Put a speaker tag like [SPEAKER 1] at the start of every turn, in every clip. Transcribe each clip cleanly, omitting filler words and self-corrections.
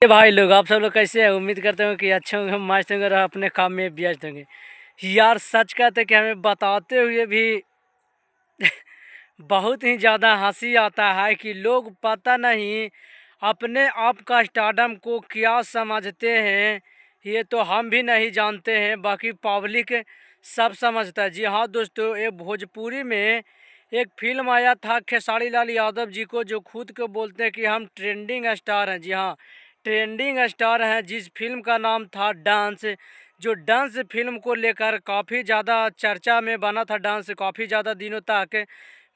[SPEAKER 1] भाई लोग आप सब लोग कैसे हैं। उम्मीद करते हो कि अच्छे होंगे, हम मस्त होंगे और अपने काम में व्यस्त होंगे। यार सच कहते कि हमें बताते हुए भी बहुत ही ज़्यादा हंसी आता है कि लोग पता नहीं अपने आप का स्टारडम को क्या समझते हैं। ये तो हम भी नहीं जानते हैं, बाकी पब्लिक सब समझता है। जी हाँ दोस्तों, ये भोजपुरी में एक फिल्म आया था खेसारी लाल यादव जी को, जो खुद को बोलते हैं कि हम ट्रेंडिंग स्टार हैं। जी हाँ, ट्रेंडिंग स्टार हैं। जिस फिल्म का नाम था डांस, जो डांस फिल्म को लेकर काफ़ी ज़्यादा चर्चा में बना था। डांस काफ़ी ज़्यादा दिनों तक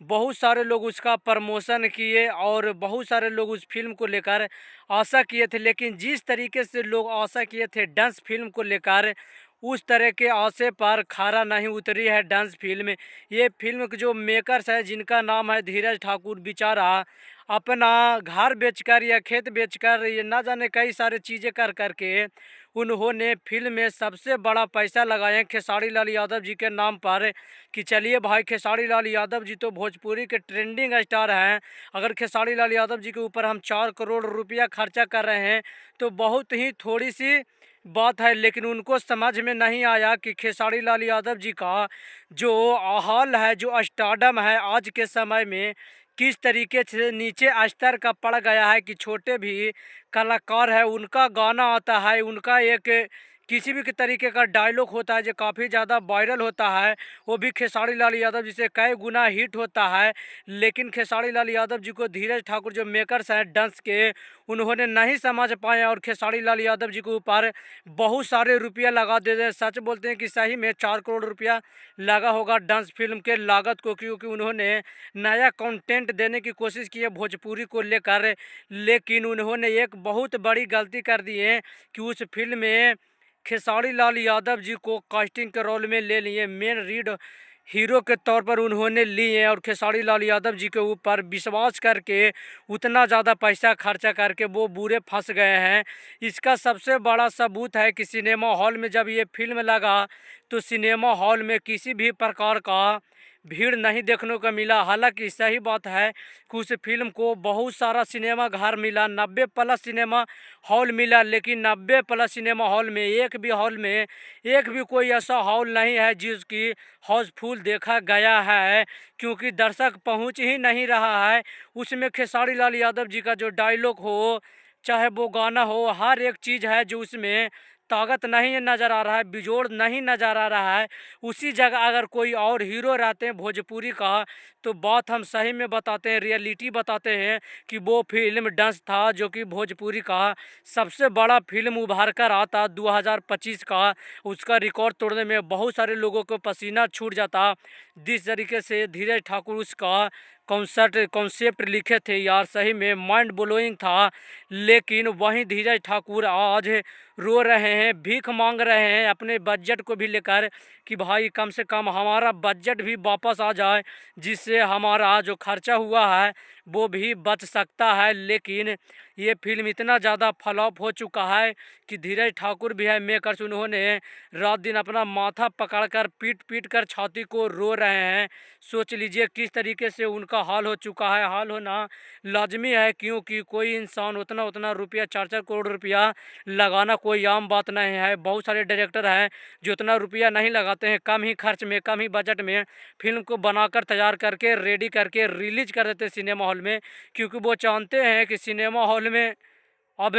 [SPEAKER 1] बहुत सारे लोग उसका प्रमोशन किए और बहुत सारे लोग उस फिल्म को लेकर आशा किए थे। लेकिन जिस तरीके से लोग आशा किए थे डांस फिल्म को लेकर, उस तरह के आशे पर खरा नहीं उतरी है डांस फिल्म। ये फिल्म के जो मेकर्स है, जिनका नाम है धीरज ठाकुर, बेचारा अपना घर बेचकर या खेत बेचकर, ये ना जाने कई सारे चीज़ें कर करके उन्होंने फिल्म में सबसे बड़ा पैसा लगाए खेसारी लाल यादव जी के नाम पर। कि चलिए भाई, खेसारी लाल यादव जी तो भोजपुरी के ट्रेंडिंग स्टार हैं। अगर खेसारी लाल यादव जी के ऊपर हम 4 करोड़ रुपया खर्चा कर रहे हैं तो बहुत ही थोड़ी सी बात है। लेकिन उनको समझ में नहीं आया कि खेसारी लाल यादव जी का जो हाल है, जो स्टारडम है आज के समय में, किस तरीके से नीचे स्तर का पड़ गया है। कि छोटे भी कलाकार है, उनका गाना आता है, उनका एक किसी भी तरीके का डायलॉग होता है जो काफ़ी ज़्यादा वायरल होता है, वो भी खेसारी लाल यादव जी से कई गुना हिट होता है। लेकिन खेसारी लाल यादव जी को धीरज ठाकुर जो मेकर्स हैं डांस के, उन्होंने नहीं समझ पाए और खेसारी लाल यादव जी के ऊपर बहुत सारे रुपया लगा देते हैं। सच बोलते हैं कि सही में 4 करोड़ रुपया लगा होगा डांस फिल्म के लागत को, क्योंकि उन्होंने नया कंटेंट देने की कोशिश की है भोजपुरी को लेकर। लेकिन उन्होंने एक बहुत बड़ी गलती कर दी है कि उस फिल्म में खेसारी लाल यादव जी को कास्टिंग के रोल में ले लिए, मेन लीड हीरो के तौर पर उन्होंने लिए। और खेसारी लाल यादव जी के ऊपर विश्वास करके उतना ज़्यादा पैसा खर्चा करके वो बुरे फंस गए हैं। इसका सबसे बड़ा सबूत है कि सिनेमा हॉल में जब ये फिल्म लगा तो सिनेमा हॉल में किसी भी प्रकार का भीड़ नहीं देखने को मिला। हालांकि सही बात है कि उस फिल्म को बहुत सारा सिनेमा घर मिला, 90+ सिनेमा हॉल मिला। लेकिन 90+ सिनेमा हॉल में एक भी कोई ऐसा हॉल नहीं है जिसकी हाउसफुल देखा गया है, क्योंकि दर्शक पहुंच ही नहीं रहा है। उसमें खेसारी लाल यादव जी का जो डायलॉग हो, चाहे वो गाना हो, हर एक चीज़ है जो उसमें ताकत नहीं नज़र आ रहा है, बिजोड़ नहीं नज़र आ रहा है। उसी जगह अगर कोई और हीरो रहते हैं भोजपुरी का, तो बात हम सही में बताते हैं, रियलिटी बताते हैं कि वो फिल्म डांस था जो कि भोजपुरी का सबसे बड़ा फिल्म उभार कर आता 2025 का। उसका रिकॉर्ड तोड़ने में बहुत सारे लोगों को पसीना छूट जाता। जिस तरीके से धीरज ठाकुर उसका कॉन्सेप्ट लिखे थे यार, सही में माइंड ब्लोइंग था। लेकिन वहीं धीरज ठाकुर आज रो रहे हैं, भीख मांग रहे हैं अपने बजट को भी लेकर कि भाई कम से कम हमारा बजट भी वापस आ जाए, जिससे हमारा जो खर्चा हुआ है वो भी बच सकता है। लेकिन ये फिल्म इतना ज़्यादा फ्लॉप हो चुका है कि धीरज ठाकुर भी है मेकर्स, उन्होंने रात दिन अपना माथा पकड़कर पीट पीट कर छाती को रो रहे हैं। सोच लीजिए किस तरीके से उनका हाल हो चुका है। हाल होना लाजमी है, क्योंकि कोई इंसान उतना उतना रुपया 4 4 करोड़ रुपया लगाना कोई आम बात नहीं है। बहुत सारे डायरेक्टर हैं जो उतना रुपया नहीं लगाते हैं, कम ही खर्च में, कम ही बजट में फिल्म को बनाकर तैयार करके रेडी करके रिलीज कर देते सिनेमा हॉल में, क्योंकि वो जानते हैं कि सिनेमा हॉल में अब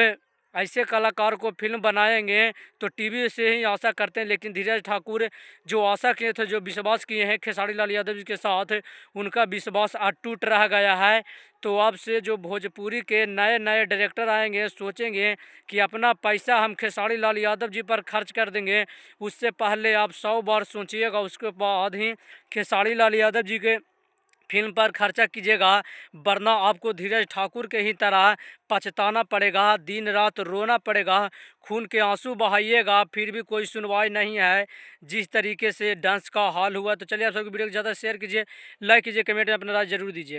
[SPEAKER 1] ऐसे कलाकार को फिल्म बनाएंगे तो टीवी से ही आशा करते हैं। लेकिन धीरज ठाकुर जो आशा किए थे, जो विश्वास किए हैं खेसारी लाल यादव जी के साथ, उनका विश्वास अटूट रह गया है। तो अब से जो भोजपुरी के नए नए डायरेक्टर आएंगे, सोचेंगे कि अपना पैसा हम खेसारी लाल यादव जी पर खर्च कर देंगे, उससे पहले आप 100 बार सोचिएगा, उसके बाद ही खेसारी लाल यादव जी के फिल्म पर खर्चा कीजिएगा। वरना आपको धीरज ठाकुर के ही तरह पछताना पड़ेगा, दिन रात रोना पड़ेगा, खून के आंसू बहाइएगा, फिर भी कोई सुनवाई नहीं है जिस तरीके से डांस का हाल हुआ। तो चलिए आप सबकी वीडियो को ज़्यादा शेयर कीजिए, लाइक कीजिए, कमेंट में अपना राय जरूर दीजिएगा।